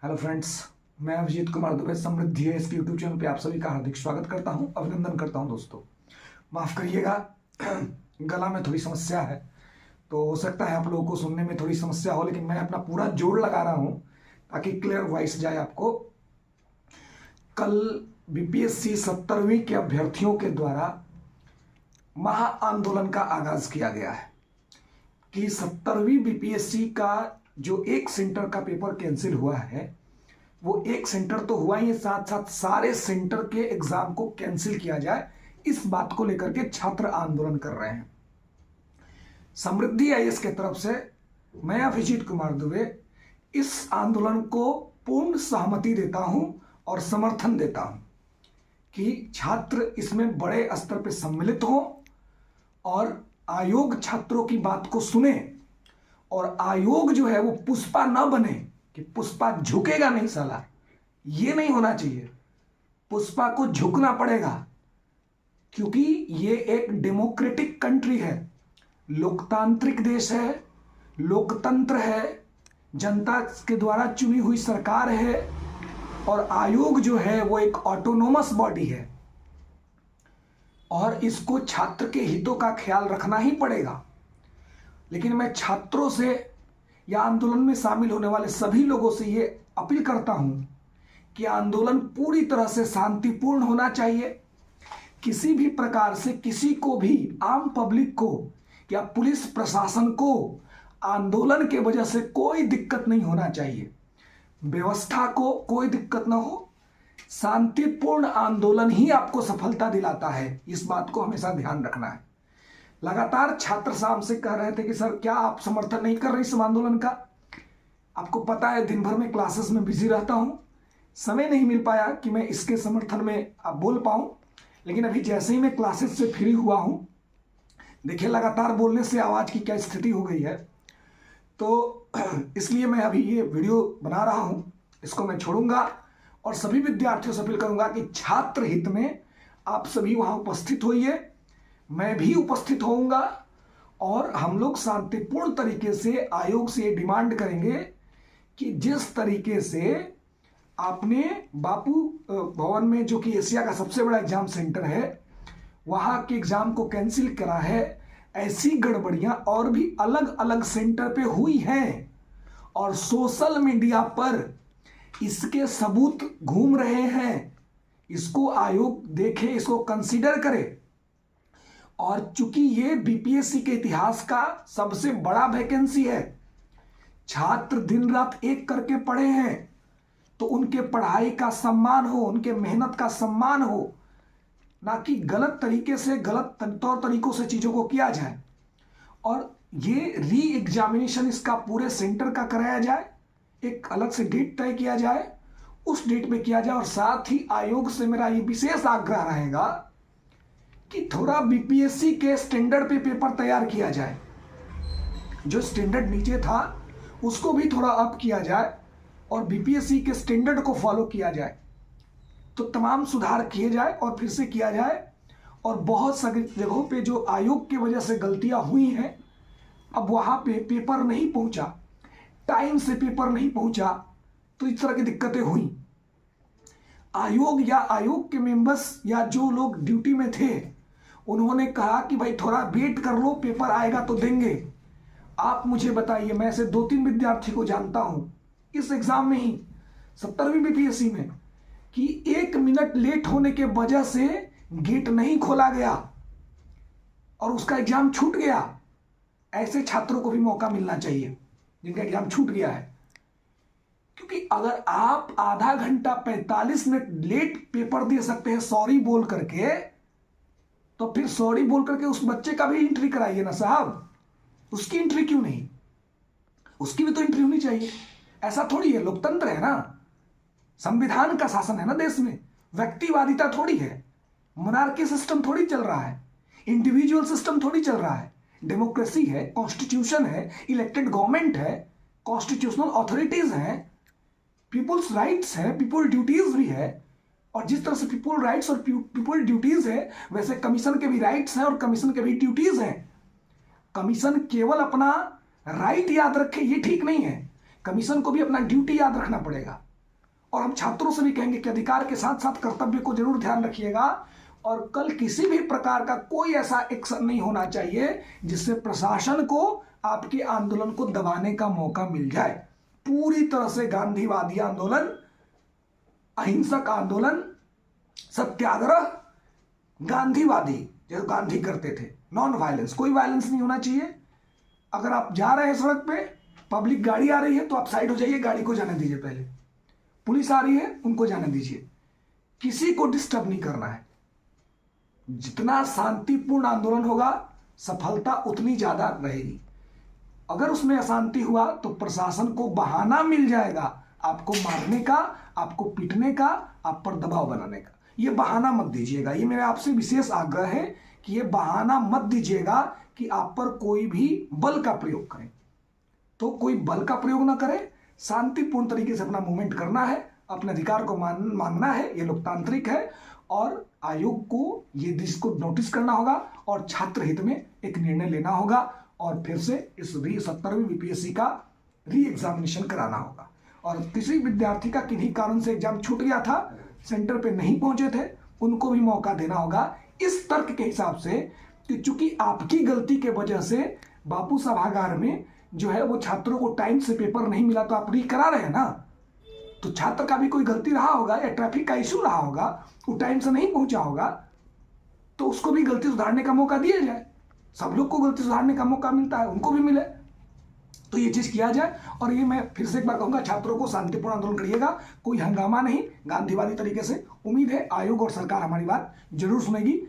Hello friends, मैं अभिजीत कुमार दुबे समृद्धि है इसके यूट्यूब चैनल पे आप सभी का हार्दिक स्वागत करता हूं, अभिनंदन करता हूं। दोस्तों माफ़ करिएगा, गला में थोड़ी समस्या है तो हो सकता है आप लोगों को सुनने में थोड़ी समस्या हो, लेकिन मैं अपना पूरा जोर लगा रहा हूं ताकि क्लियर वॉइस जाए आपको। कल बीपीएससी 70वीं के अभ्यर्थियों के द्वारा महा आंदोलन का आगाज किया गया है कि 70वीं बीपीएससी का जो एक सेंटर का पेपर कैंसिल हुआ है, वो एक सेंटर तो हुआ ही है, साथ साथ सारे सेंटर के एग्जाम को कैंसिल किया जाए, इस बात को लेकर के छात्र आंदोलन कर रहे हैं। समृद्धि आईएएस के तरफ से मैं अभिजीत कुमार दुबे इस आंदोलन को पूर्ण सहमति देता हूं और समर्थन देता हूं कि छात्र इसमें बड़े स्तर पर सम्मिलित हों और आयोग छात्रों की बात को सुने और आयोग जो है वो पुष्पा न बने कि पुष्पा झुकेगा नहीं साला, ये नहीं होना चाहिए। पुष्पा को झुकना पड़ेगा क्योंकि ये एक डेमोक्रेटिक कंट्री है, लोकतांत्रिक देश है, लोकतंत्र है, जनता के द्वारा चुनी हुई सरकार है और आयोग जो है वो एक ऑटोनोमस बॉडी है और इसको छात्र के हितों का ख्याल रखना ही पड़ेगा। लेकिन मैं छात्रों से या आंदोलन में शामिल होने वाले सभी लोगों से ये अपील करता हूं कि आंदोलन पूरी तरह से शांतिपूर्ण होना चाहिए। किसी भी प्रकार से किसी को भी, आम पब्लिक को या पुलिस प्रशासन को आंदोलन के वजह से कोई दिक्कत नहीं होना चाहिए, व्यवस्था को कोई दिक्कत ना हो। शांतिपूर्ण आंदोलन ही आपको सफलता दिलाता है, इस बात को हमेशा ध्यान रखना है। लगातार छात्र शाम से कह रहे थे कि सर क्या आप समर्थन नहीं कर रहे इस आंदोलन का। आपको पता है दिन भर में क्लासेस में बिजी रहता हूं, समय नहीं मिल पाया कि मैं इसके समर्थन में आप बोल पाऊं। लेकिन अभी जैसे ही मैं क्लासेस से फ्री हुआ हूं, देखिए लगातार बोलने से आवाज की क्या स्थिति हो गई है, तो इसलिए मैं अभी ये वीडियो बना रहा हूं। इसको मैं छोड़ूंगा और सभी विद्यार्थियों से अपील करूंगा कि छात्र हित में आप सभी वहां उपस्थित होइए, मैं भी उपस्थित होऊंगा और हम लोग शांतिपूर्ण तरीके से आयोग से ये डिमांड करेंगे कि जिस तरीके से आपने बापू भवन में, जो कि एशिया का सबसे बड़ा एग्जाम सेंटर है, वहां के एग्जाम को कैंसिल करा है, ऐसी गड़बड़ियां और भी अलग अलग सेंटर पे हुई हैं और सोशल मीडिया पर इसके सबूत घूम रहे हैं। इसको आयोग देखे, इसको कंसीडर करे। और चूंकि ये बीपीएससी के इतिहास का सबसे बड़ा वैकेंसी है, छात्र दिन रात एक करके पढ़े हैं, तो उनके पढ़ाई का सम्मान हो, उनके मेहनत का सम्मान हो, ना कि गलत तरीके से, गलत तौर तरीकों से चीजों को किया जाए। और ये री एग्जामिनेशन इसका पूरे सेंटर का कराया जाए, एक अलग से डेट तय किया जाए, उस डेट में किया जाए। और साथ ही आयोग से मेरा ये विशेष आग्रह रहेगा कि थोड़ा बीपीएससी के स्टैंडर्ड पे पेपर तैयार किया जाए। जो स्टैंडर्ड नीचे था उसको भी थोड़ा अप किया जाए और बीपीएससी के स्टैंडर्ड को फॉलो किया जाए, तो तमाम सुधार किए जाए और फिर से किया जाए। और बहुत सारी जगहों पे जो आयोग की वजह से गलतियां हुई हैं, अब वहां पे पेपर नहीं पहुंचा, टाइम से पेपर नहीं पहुंचा, तो इस तरह की दिक्कतें हुई। आयोग या आयोग के मेंबर्स या जो लोग ड्यूटी में थे, उन्होंने कहा कि भाई थोड़ा वेट कर लो, पेपर आएगा तो देंगे। आप मुझे बताइए, मैं ऐसे 2-3 विद्यार्थी को जानता हूं इस एग्जाम में ही, 70वीं बीपीएससी में, कि 1 मिनट लेट होने के वजह से गेट नहीं खोला गया और उसका एग्जाम छूट गया। ऐसे छात्रों को भी मौका मिलना चाहिए जिनका एग्जाम छूट गया है, क्योंकि अगर आप आधा घंटा 45 मिनट लेट पेपर दे सकते हैं सॉरी बोल करके, तो फिर सॉरी बोल करके उस बच्चे का भी एंट्री कराइए ना साहब। उसकी एंट्री क्यों नहीं? उसकी भी तो एंट्री होनी चाहिए। ऐसा थोड़ी है, लोकतंत्र है ना, संविधान का शासन है ना देश में, व्यक्तिवादिता थोड़ी है, मोनार्की सिस्टम थोड़ी चल रहा है, इंडिविजुअल सिस्टम थोड़ी चल रहा है। डेमोक्रेसी है, कॉन्स्टिट्यूशन है, इलेक्टेड गवर्नमेंट है, कॉन्स्टिट्यूशनल अथॉरिटीज हैं, पीपुल्स राइट्स है, पीपुल ड्यूटीज भी है। और जिस तरह से पीपुल राइट्स और पीपुल ड्यूटीज है, वैसे कमीशन के भी राइट्स हैं और कमीशन के भी ड्यूटीज हैं। कमीशन केवल अपना राइट याद रखे ये ठीक नहीं है, कमीशन को भी अपना ड्यूटी याद रखना पड़ेगा। और हम छात्रों से भी कहेंगे कि अधिकार के साथ साथ कर्तव्य को जरूर ध्यान रखिएगा, और कल किसी भी प्रकार का कोई ऐसा एक्शन नहीं होना चाहिए जिससे प्रशासन को आपके आंदोलन को दबाने का मौका मिल जाए। पूरी तरह से गांधीवादी आंदोलन, अहिंसक आंदोलन, सत्याग्रह, गांधीवादी जो गांधी करते थे, नॉन वायलेंस, कोई वायलेंस नहीं होना चाहिए। अगर आप जा रहे हैं सड़क पे, पब्लिक गाड़ी आ रही है तो आप साइड हो जाइए, गाड़ी को जाने दीजिए। पहले पुलिस आ रही है उनको जाने दीजिए, किसी को डिस्टर्ब नहीं करना है। जितना शांतिपूर्ण आंदोलन होगा सफलता उतनी ज्यादा रहेगी। अगर उसमें अशांति हुआ तो प्रशासन को बहाना मिल जाएगा आपको मारने का, आपको पीटने का, आप पर दबाव बनाने का। ये बहाना मत दीजिएगा, ये मेरा आपसे विशेष आग्रह है कि ये बहाना मत दीजिएगा कि आप पर कोई भी बल का प्रयोग करें। तो कोई बल का प्रयोग ना करे, शांतिपूर्ण तरीके से अपना मूवमेंट करना है, अपने अधिकार को मांगना है, ये लोकतांत्रिक है। और आयोग को ये जिसको नोटिस करना होगा और छात्र हित में एक निर्णय लेना होगा, और फिर से इस 17वीं बीपीएससी का री एग्जामिनेशन कराना होगा। और किसी विद्यार्थी का किन्हीं कारण से एग्जाम छूट गया था, सेंटर पे नहीं पहुंचे थे, उनको भी मौका देना होगा इस तर्क के हिसाब से कि चूंकि आपकी गलती के वजह से बापू सभागार में जो है वो छात्रों को टाइम से पेपर नहीं मिला, तो आप री करा रहे हैं ना, तो छात्र का भी कोई गलती रहा होगा या ट्रैफिक का इश्यू रहा होगा, वो टाइम से नहीं पहुंचा होगा, तो उसको भी गलती सुधारने का मौका दिया जाए। सब लोग को गलती सुधारने का मौका मिलता है, उनको भी मिले, तो ये चीज किया जाए। और ये मैं फिर से एक बार कहूंगा, छात्रों को शांतिपूर्ण आंदोलन करिएगा, कोई हंगामा नहीं, गांधीवादी तरीके से। उम्मीद है आयोग और सरकार हमारी बात जरूर सुनेगी।